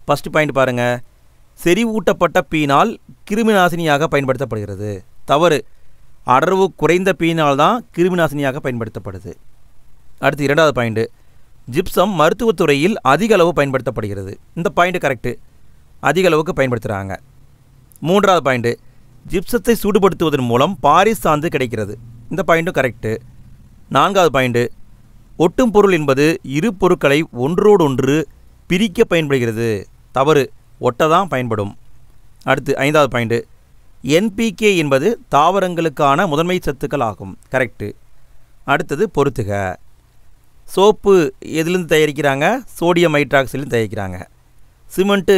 ஃபஸ்ட்டு பாயிண்ட் பாருங்கள். செறிவூட்டப்பட்ட ஃபீனால் கிருமிநாசினியாக பயன்படுத்தப்படுகிறது. தவறு. அடர்வு குறைந்த ஃபீனால் தான் கிருமிநாசினியாக பயன்படுத்தப்படுது. அடுத்து இரண்டாவது பாயிண்ட், ஜிப்சம் மருத்துவத்துறையில் அதிக அளவு பயன்படுத்தப்படுகிறது. இந்த பாயிண்ட் கரெக்டு, அதிக அளவுக்கு பயன்படுத்துகிறாங்க. மூன்றாவது பாயிண்ட், ஜிப்சத்தை சூடுபடுத்துவதன் மூலம் பாரிஸ் சாந்து கிடைக்கிறது. இந்த பாயிண்ட்டும் கரெக்டு. நான்காவது பாயிண்ட், ஒட்டும் பொருள் என்பது இரு பொருட்களை ஒன்றோடொன்று பிரிக்க பயன்படுகிறது. தவறு, ஒட்ட தான் பயன்படும். அடுத்து 5வது பாயிண்ட், NPK என்பது தாவரங்களுக்கான முதன்மை சத்துக்கள் ஆகும். கரெக்டு. அடுத்தது பொறுத்துக. சோப்பு எதுலேருந்து தயாரிக்கிறாங்க? சோடியம் ஹைட்ராக்சைட்லேருந்து தயாரிக்கிறாங்க. சிமெண்ட்டு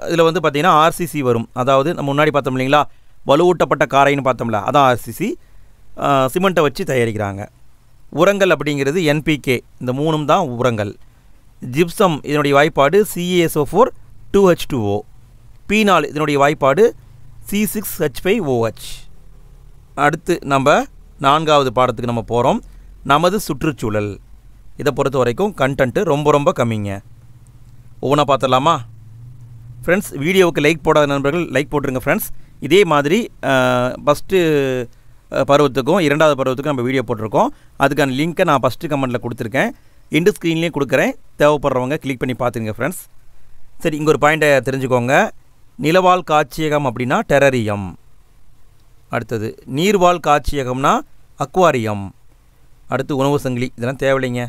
இதில் வந்து பார்த்திங்கன்னா RCC வரும். அதாவது நம்ம முன்னாடி பார்த்தோம் இல்லைங்களா, வலுவூட்டப்பட்ட காரைன்னு பார்த்தோம்ல, அதான் RCC. சிமெண்ட்டை வச்சு தயாரிக்கிறாங்க. உரங்கள் அப்படிங்கிறது NPK. இந்த 3ம் தான் உரங்கள். ஜிப்சம் இதனுடைய வாய்ப்பாடு CaSO4 2H2O. பீனால் இதனுடைய வாய்ப்பாடு C6H5OH. அடுத்து நம்ம 4வது பாடத்துக்கு நம்ம போகிறோம். நமது சுற்றுச்சூழல். இதை பொறுத்த வரைக்கும் கண்டென்ட்டு ரொம்ப கம்மிங்க. ஒவ்வொன்றா பார்த்துடலாமா? ஃப்ரெண்ட்ஸ், வீடியோவுக்கு லைக் போடாத நண்பர்கள் லைக் போட்டுருங்க ஃப்ரெண்ட்ஸ். இதே மாதிரி ஃபஸ்ட்டு பருவத்துக்கும் 2வது பருவத்துக்கும் நம்ம வீடியோ போட்டிருக்கோம். அதுக்கான லிங்க்கை நான் ஃபஸ்ட்டு கமெண்ட்டில் கொடுத்துருக்கேன். எண்டு ஸ்க்ரீன்லேயும் கொடுக்குறேன். தேவைப்படுறவங்க கிளிக் பண்ணி பார்த்துங்க ஃப்ரெண்ட்ஸ். சரி, இங்கே ஒரு பாயிண்ட்டை தெரிஞ்சுக்கோங்க. நிலவாழ் காட்சியகம் அப்படின்னா டெரரியம். அடுத்தது நீர்வாழ் காட்சியகம்னா அக்வாரியம். அடுத்து உணவு சங்கிலி, இதெல்லாம் தேவையில்லைங்க.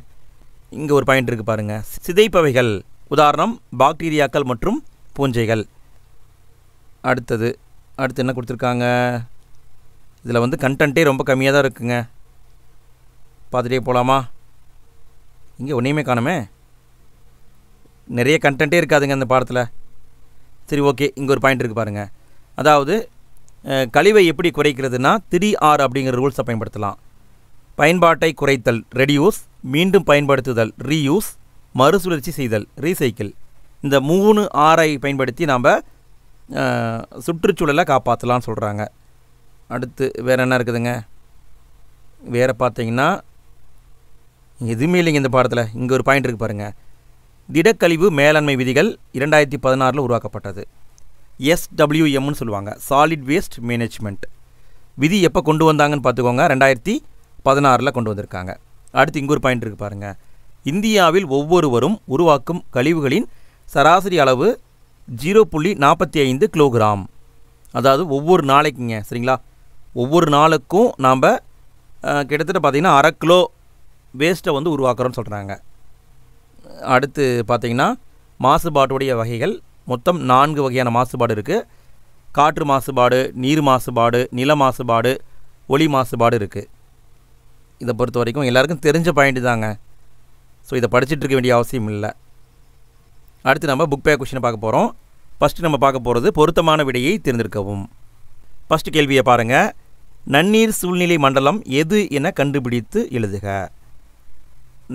இங்கே ஒரு பாயிண்ட் இருக்குது பாருங்கள். சிதைப்பவைகள், உதாரணம் பாக்டீரியாக்கள் மற்றும் பூஞ்சைகள். அடுத்து என்ன கொடுத்துருக்காங்க? இதில் வந்து கண்டென்ட்டே ரொம்ப கம்மியாக தான் இருக்குங்க. பார்த்துட்டே போகலாமா? இங்கே ஒன்றையுமே காணுமே. நிறைய கண்டென்ட்டே இருக்காதுங்க அந்த பாடத்தில். சரி, ஓகே. இங்கே ஒரு பாயிண்ட் இருக்குது பாருங்கள். அதாவது கழிவை எப்படி குறைக்கிறதுனா 3R அப்படிங்கிற ரூல்ஸை பயன்படுத்தலாம். பயன்பாட்டை குறைத்தல் ரெடியூஸ், மீண்டும் பயன்படுத்துதல் ரீயூஸ், மறுசுழற்சி செய்தல் ரீசைக்கிள். இந்த 3Rஐ பயன்படுத்தி நாம் சுற்றுச்சூழலை காப்பாற்றலாம்னு சொல்கிறாங்க. அடுத்து வேறு என்ன இருக்குதுங்க? வேறு பார்த்தீங்கன்னா எதுவுமே இல்லைங்க இந்த பாடத்தில். இங்கே ஒரு பாயிண்ட் இருக்குது பாருங்கள். திடக்கழிவு மேலாண்மை விதிகள் 2016 உருவாக்கப்பட்டது. SWMன்னு சொல்லுவாங்க, சாலிட் வேஸ்ட் மேனேஜ்மெண்ட். விதி எப்போ கொண்டு வந்தாங்கன்னு பார்த்துக்கோங்க, 2016 கொண்டு வந்திருக்காங்க. அடுத்து இங்கே ஒரு பாயிண்ட் இருக்குது பாருங்கள். இந்தியாவில் ஒவ்வொருவரும் உருவாக்கும் கழிவுகளின் சராசரி அளவு 0.45 கிலோகிராம். அதாவது ஒவ்வொரு நாளைக்குங்க, சரிங்களா? ஒவ்வொரு நாளுக்கும் நாம் கிட்டத்தட்ட பார்த்திங்கன்னா 1/2 கிலோ வேஸ்ட்டை வந்து உருவாக்குறோன்னு சொல்கிறாங்க. அடுத்து பார்த்திங்கன்னா மாசுபாட்டுடைய வகைகள் மொத்தம் 4 வகையான மாசுபாடு இருக்குது. காற்று மாசுபாடு, நீர் மாசுபாடு, நில மாசுபாடு, ஒளி மாசுபாடு இருக்குது. இதை பொறுத்த வரைக்கும் எல்லாருக்கும் தெரிஞ்ச பாயிண்ட் தாங்க. ஸோ இதை படிச்சுட்டு இருக்க வேண்டிய அவசியம் இல்லை. அடுத்து நம்ம புக் பேக் கொஷினை பார்க்க போகிறோம். ஃபஸ்ட்டு நம்ம பார்க்க போகிறது பொருத்தமான விடையை தேர்ந்தெடுக்கவும். ஃபஸ்ட்டு கேள்வியை பாருங்கள். நன்னீர் சூழ்நிலை மண்டலம் எது என கண்டுபிடித்து எழுதுக.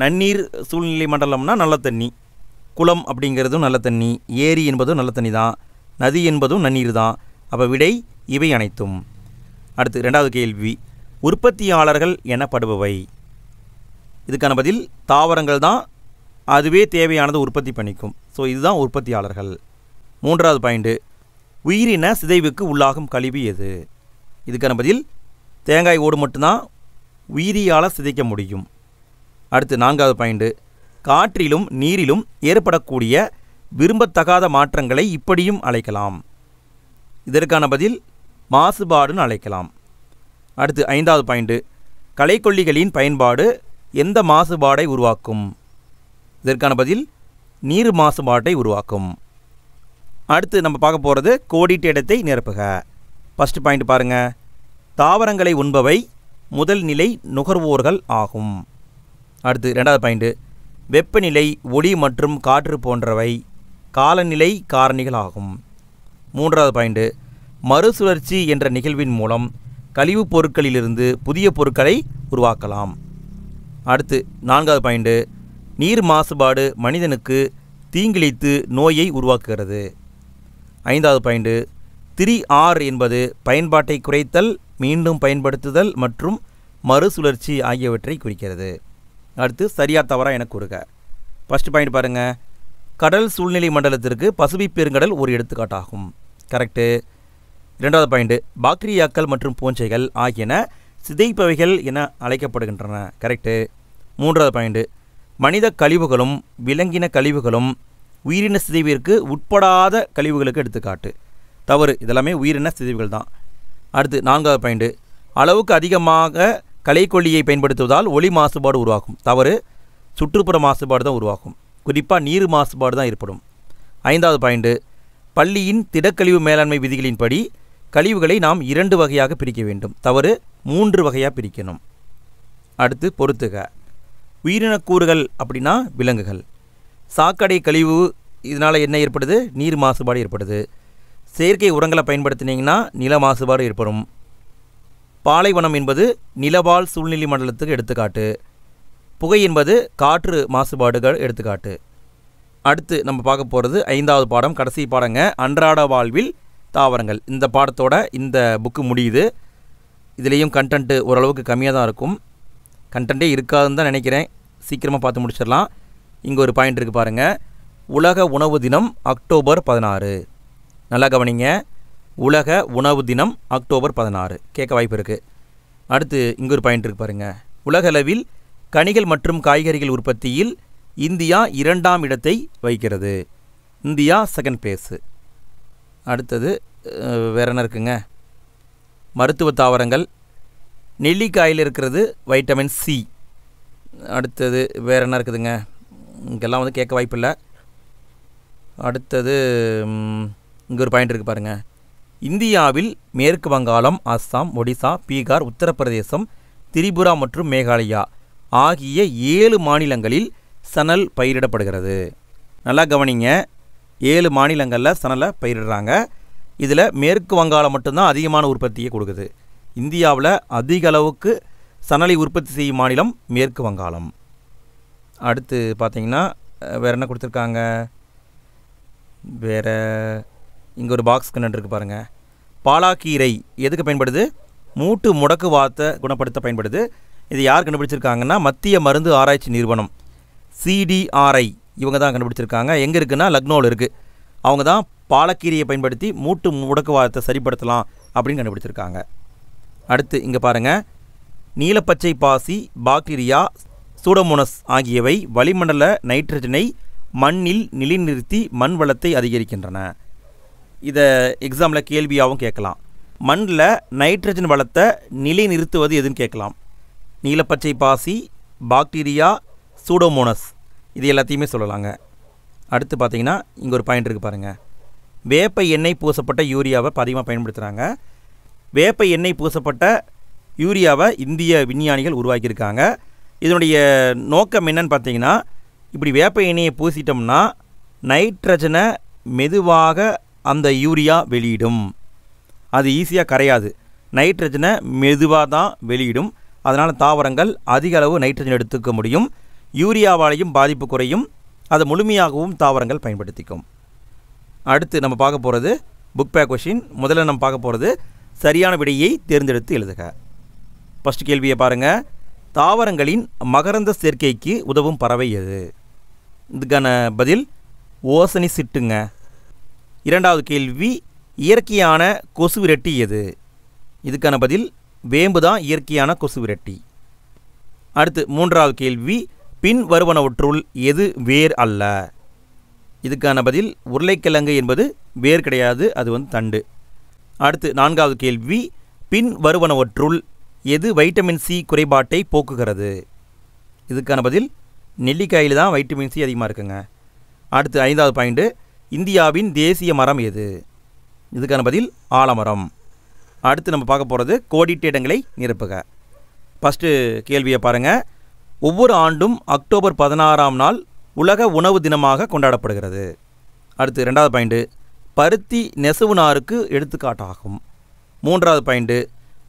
நன்னீர் சூழ்நிலை மண்டலம்னா நல்ல தண்ணி. குளம் அப்படிங்கிறதும் நல்ல தண்ணி, ஏரி என்பதும் நல்ல தண்ணி தான், நதி என்பதும் நன்னீர் தான். அப்போ விடை இவை அனைத்தும். அடுத்து 2வது கேள்வி. உற்பத்தியாளர்கள் எனப்படுபவை. இதுக்கான பதில் தாவரங்கள் தான். அதுவே தேவையானது உற்பத்தி பண்ணிக்கும். ஸோ இதுதான் உற்பத்தியாளர்கள். 3வது பாயிண்ட்டு. உயிரின சிதைவுக்கு உள்ளாகும் கழிவு எது? இதுக்கான பதில் தேங்காய் ஓடு மட்டும்தான் உயிரியால் சிதைக்க முடியும். அடுத்து 4வது பாயிண்ட்டு. காற்றிலும் நீரிலும் ஏற்படக்கூடிய விரும்பத்தகாத மாற்றங்களை இப்படியும் அழைக்கலாம். இதற்கான பதில் மாசுபாடுன்னு அழைக்கலாம். அடுத்து 5வது பாயிண்ட்டு. களைக்கொல்லிகளின் பயன்பாடு எந்த மாசுபாடை உருவாக்கும்? இதற்கான பதில் நீர் மாசுபாட்டை உருவாக்கும். அடுத்து நம்ம பார்க்க போகிறது கோடிட்ட இடத்தை நிரப்புக. ஃபஸ்ட்டு பாயிண்ட் பாருங்கள். தாவரங்களை உண்பவை முதல் நிலை நுகர்வோர்கள் ஆகும். அடுத்து 2வது பாயிண்ட்டு. வெப்பநிலை, ஒளி மற்றும் காற்று போன்றவை காலநிலை காரணிகள் ஆகும். 3வது பாயிண்ட்டு. மறுசுழற்சி என்ற நிகழ்வின் மூலம் கழிவுப் பொருட்களிலிருந்து புதிய பொருட்களை உருவாக்கலாம். அடுத்து 4வது பாயிண்ட்டு. நீர் மாசுபாடு மனிதனுக்கு தீங்கிழைத்து நோயை உருவாக்குகிறது. 5வது பாயிண்ட்டு. 3R என்பது பயன்பாட்டை குறைத்தல், மீண்டும் பயன்படுத்துதல் மற்றும் மறுசுழற்சி ஆகியவற்றை குறிக்கிறது. அடுத்து சரியா தவறா என கூறுக. ஃபஸ்ட்டு பாயிண்ட் பாருங்கள். கடல் சூழ்நிலை மண்டலத்திற்கு பசிபிக் பெருங்கடல் ஒரு எடுத்துக்காட்டாகும். கரெக்டு. 2வது பாயிண்ட்டு. பாக்டீரியாக்கள் மற்றும் பூஞ்சைகள் ஆகியன சிதைப்பவைகள் என அழைக்கப்படுகின்றன. கரெக்டு. 3வது பாயிண்ட்டு. மனித கழிவுகளும் விலங்கின கழிவுகளும் உயிரின சிதைவிற்கு உட்படாத கழிவுகளுக்கு எடுத்துக்காட்டு. தவறு, இதெல்லாமே உயிரின சிதைவுகள் தான். அடுத்து 4வது பாயிண்ட்டு. அளவுக்கு அதிகமாக களைக்கொல்லியை பயன்படுத்துவதால் ஒலி மாசுபாடு உருவாகும். தவறு. சுற்றுப்புற மாசுபாடு தான் உருவாகும். குறிப்பாக நீர் மாசுபாடு தான் ஏற்படும். 5வது பாயிண்ட்டு, பள்ளியின் திடக்கழிவு மேலாண்மை விதிகளின்படி கழிவுகளை நாம் 2 வகையாக பிரிக்க வேண்டும். தவறு. 3 வகையாக பிரிக்கணும். அடுத்து பொறுத்துக. உயிரினக்கூறுகள் அப்படின்னா விலங்குகள். சாக்கடை கழிவு இதனால் என்ன ஏற்படுது? நீர் மாசுபாடு ஏற்படுது. செயற்கை உரங்களை பயன்படுத்தினீங்கன்னா நில மாசுபாடு ஏற்படும். பாலைவனம் என்பது நிலவாழ் சூழ்நிலை மண்டலத்துக்கு எடுத்துக்காட்டு. புகை என்பது காற்று மாசுபாடுகள் எடுத்துக்காட்டு. அடுத்து நம்ம பார்க்க போகிறது 5வது பாடம், கடைசி பாடங்க, அன்றாட வாழ்வில் தாவரங்கள். இந்த பாடத்தோட இந்த புக்கு முடியுது. இதுலேயும் கண்டென்ட்டு ஓரளவுக்கு கம்மியாக தான் இருக்கும். கண்டென்ட்டே இருக்காதுன்னு தான் நினைக்கிறேன். சீக்கிரமாக பார்த்து முடிச்சிடலாம். இங்கே ஒரு பாயிண்ட் இருக்குது பாருங்கள். உலக உணவு தினம் அக்டோபர் 16. நல்லா கவனிங்க. உலக உணவு தினம் அக்டோபர் 16 கேட்க வாய்ப்பு இருக்குது. அடுத்து இங்கே ஒரு பாயிண்ட் இருக்குது பாருங்கள். உலகளவில் கனிகள் மற்றும் காய்கறிகள் உற்பத்தியில் இந்தியா 2ஆம் இடத்தை வைக்கிறது. India second place. அடுத்தது வேறு என்ன இருக்குங்க? மருத்துவ தாவரங்கள். நெல்லிக்காயில் இருக்கிறது வைட்டமின் சி. அடுத்தது வேறு என்ன இருக்குதுங்க? இங்கெல்லாம் வந்து கேட்க வாய்ப்பு இல்லை. அடுத்தது இங்கே ஒரு பாயிண்ட் இருக்குது பாருங்கள். இந்தியாவில் மேற்கு வங்காளம், அஸ்ஸாம், ஒடிசா, பீகார், உத்தரப்பிரதேசம், திரிபுரா மற்றும் மேகாலயா ஆகிய 7 மாநிலங்களில் சணல் பயிரிடப்படுகிறது. நல்லா கவனிங்க. 7 மாநிலங்களில் சணலை பயிரிடுறாங்க. இதில் மேற்கு வங்காளம் மட்டும்தான் அதிகமான உற்பத்தியை கொடுக்குது. இந்தியாவில் அதிக அளவுக்கு சணலை உற்பத்தி செய்யும் மாநிலம் மேற்கு வங்காளம். அடுத்து பார்த்திங்கன்னா வேறு என்ன கொடுத்துருக்காங்க? வேறு இங்கே ஒரு பாக்ஸ் கண்ணு இருக்குது பாருங்கள். பாலாக்கீரை எதுக்கு பயன்படுது? மூட்டு முடக்குவாதத்தை குணப்படுத்த பயன்படுது. இது யார் கண்டுபிடிச்சிருக்காங்கன்னா மத்திய மருந்து ஆராய்ச்சி நிறுவனம் CDRI இவங்க தான் கண்டுபிடிச்சிருக்காங்க. எங்கே இருக்குன்னா லக்னோவில் இருக்குது. அவங்க தான் பாலக்கீரையை பயன்படுத்தி மூட்டு முடக்குவாதத்தை சரிப்படுத்தலாம் அப்படின்னு கண்டுபிடிச்சிருக்காங்க. அடுத்து இங்கே பாருங்கள். நீலப்பச்சை பாசி, பாக்டீரியா, சூடோமோனஸ் ஆகியவை வளிமண்டல நைட்ரஜனை மண்ணில் நிலைநிறுத்தி மண் வளத்தை அதிகரிக்கின்றன. இதை எக்ஸாமில் கேள்வியாகவும் கேட்கலாம். மண்ணில் நைட்ரஜன் வளத்தை நிலைநிறுத்துவது எதுன்னு கேட்கலாம். நீலப்பச்சை பாசி, பாக்டீரியா, சூடோமோனஸ் இது எல்லாத்தையுமே சொல்லலாங்க. அடுத்து பார்த்திங்கன்னா இங்கே ஒரு பாயிண்ட் இருக்குது பாருங்கள். வேப்ப எண்ணெய் பூசப்பட்ட யூரியாவை அதிகமாக பயன்படுத்துகிறாங்க. வேப்ப எண்ணெய் பூசப்பட்ட யூரியாவை இந்திய விஞ்ஞானிகள் உருவாக்கியிருக்காங்க. இதனுடைய நோக்கம் என்னன்னு பார்த்தீங்கன்னா, இப்படி வேப்ப எண்ணெயை பூசிட்டோம்னா நைட்ரஜனை மெதுவாக அந்த யூரியா வெளியிடும். அது ஈஸியாக கரையாது. நைட்ரஜனை மெதுவாக தான் வெளியிடும். அதனால் தாவரங்கள் அதிக அளவு நைட்ரஜன் எடுத்துக்க முடியும். யூரியாவாலையும் பாதிப்பு குறையும். அதை முழுமையாகவும் தாவரங்கள் பயன்படுத்திக்கும். அடுத்து நம்ம பார்க்க போகிறது புக் பேக் கொஷின். முதல்ல நம்ம பார்க்க போகிறது சரியான விடையை தேர்ந்தெடுத்து எழுதுக. ஃபஸ்ட் கேள்வியை பாருங்கள். தாவரங்களின் மகரந்த சேர்க்கைக்கு உதவும் பறவை எது? இதுக்கான பதில் ஓசனி சிட்டுங்க. 2வது கேள்வி, இயற்கையான கொசு விரட்டி எது? இதுக்கான பதில் வேம்பு தான் இயற்கையான கொசு விரட்டி. அடுத்து 3வது கேள்வி, பின் வருவனவற்றுள் எது வேர் அல்ல? இதுக்கான பதில் உருளைக்கிழங்கு என்பது வேர் கிடையாது, அது வந்து தண்டு. அடுத்து 4வது கேள்வி, பின் வருவனவற்றுள் எது வைட்டமின் சி குறைபாட்டை போக்குகிறது? இதுக்கான பதில் நெல்லிக்காயில் தான் வைட்டமின் சி அதிகமாக இருக்குங்க. அடுத்து 5வது பாயிண்ட்டு, இந்தியாவின் தேசிய மரம் எது? இதுக்கான பதில் ஆலமரம். அடுத்து நம்ம பார்க்க போகிறது கோடிட்ட இடங்களை நிரப்புக. ஃபஸ்ட்டு கேள்வியை பாருங்கள். ஒவ்வொரு ஆண்டும் அக்டோபர் 16ஆம் நாள் உலக உணவு தினமாக கொண்டாடப்படுகிறது. அடுத்து 2வது பாயிண்ட்டு, பருத்தி நெசவு நாருக்கு எடுத்துக்காட்டாகும். 3வது பாயிண்ட்டு,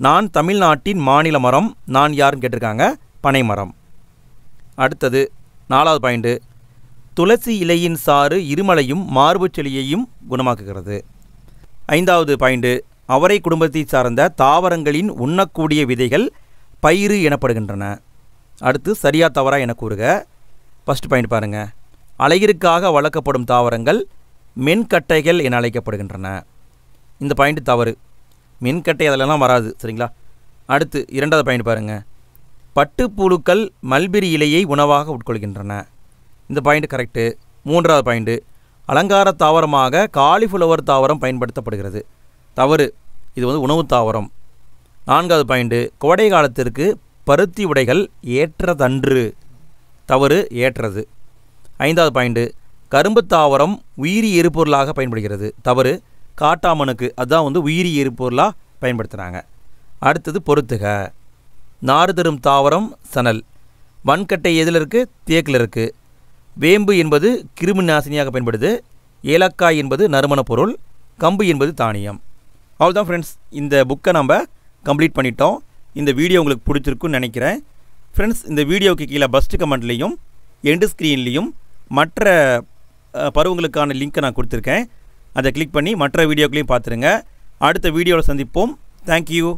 நான் தமிழ்நாட்டின் மாநில மரம் நான் யாருன்னு கேட்டிருக்காங்க, பனைமரம். அடுத்தது 4வது பாயிண்ட்டு, துளசி இலையின் சாறு இருமலையும் மார்புச்செளியையும் குணமாக்குகிறது. 5வது பாயிண்ட்டு, அவரை குடும்பத்தை சார்ந்த தாவரங்களின் உண்ணக்கூடிய விதைகள் பயிறு எனப்படுகின்றன. அடுத்து சரியா தவறா என கூறுக. ஃபஸ்ட் பாயிண்ட் பாருங்கள். அழகிற்காக வளர்க்கப்படும் தாவரங்கள் மென்கட்டைகள் என அழைக்கப்படுகின்றன. இந்த பாயிண்ட் தவறு. மென்கட்டை அதிலெல்லாம் வராது, சரிங்களா? அடுத்து 2வது பாயிண்ட் பாருங்கள். பட்டுப்புழுக்கள் மல்பெரி இலையை உணவாக உட்கொள்கின்றன. இந்த பாயிண்ட் கரெக்டு. 3வது பாயிண்ட்டு, அலங்கார தாவரமாக காலிஃப்ளவர் தாவரம் பயன்படுத்தப்படுகிறது. தவறு. இது வந்து உணவு தாவரம். 4வது பாயிண்ட்டு, கோடை காலத்திற்கு பருத்தி உடைகள் ஏற்றதன்று. தவறு, ஏற்றது. 5வது பாயிண்ட்டு, கரும்பு தாவரம் உயிரி எரிபொருளாக பயன்படுகிறது. தவறு, காட்டாமணுக்கு அதுதான் உயிரி எரிபொருளாக பயன்படுத்துகிறாங்க. அடுத்தது பொறுத்துக. நாறு தரும் தாவரம் சணல். வன்கட்டை எதில் இருக்குது? தேக்கில் இருக்குது. வேம்பு என்பது கிருமி நாசினியாக பயன்படுது. ஏலக்காய் என்பது நறுமண பொருள். கம்பு என்பது தானியம். அவ்வளோதான் ஃப்ரெண்ட்ஸ், இந்த புக்கை நம்ம கம்ப்ளீட் பண்ணிட்டோம். இந்த வீடியோ உங்களுக்கு பிடிச்சிருக்குன்னு நினைக்கிறேன். ஃப்ரெண்ட்ஸ், இந்த வீடியோவுக்கு கீழே ஃபஸ்ட்டு கமெண்ட்லேயும் எண்டு ஸ்க்ரீன்லேயும் மற்ற பருவங்களுக்கான லிங்க்கை நான் கொடுத்துருக்கேன். அதை கிளிக் பண்ணி மற்ற வீடியோக்களையும் பார்த்துருங்க. அடுத்த வீடியோவில் சந்திப்போம். தேங்க்யூ.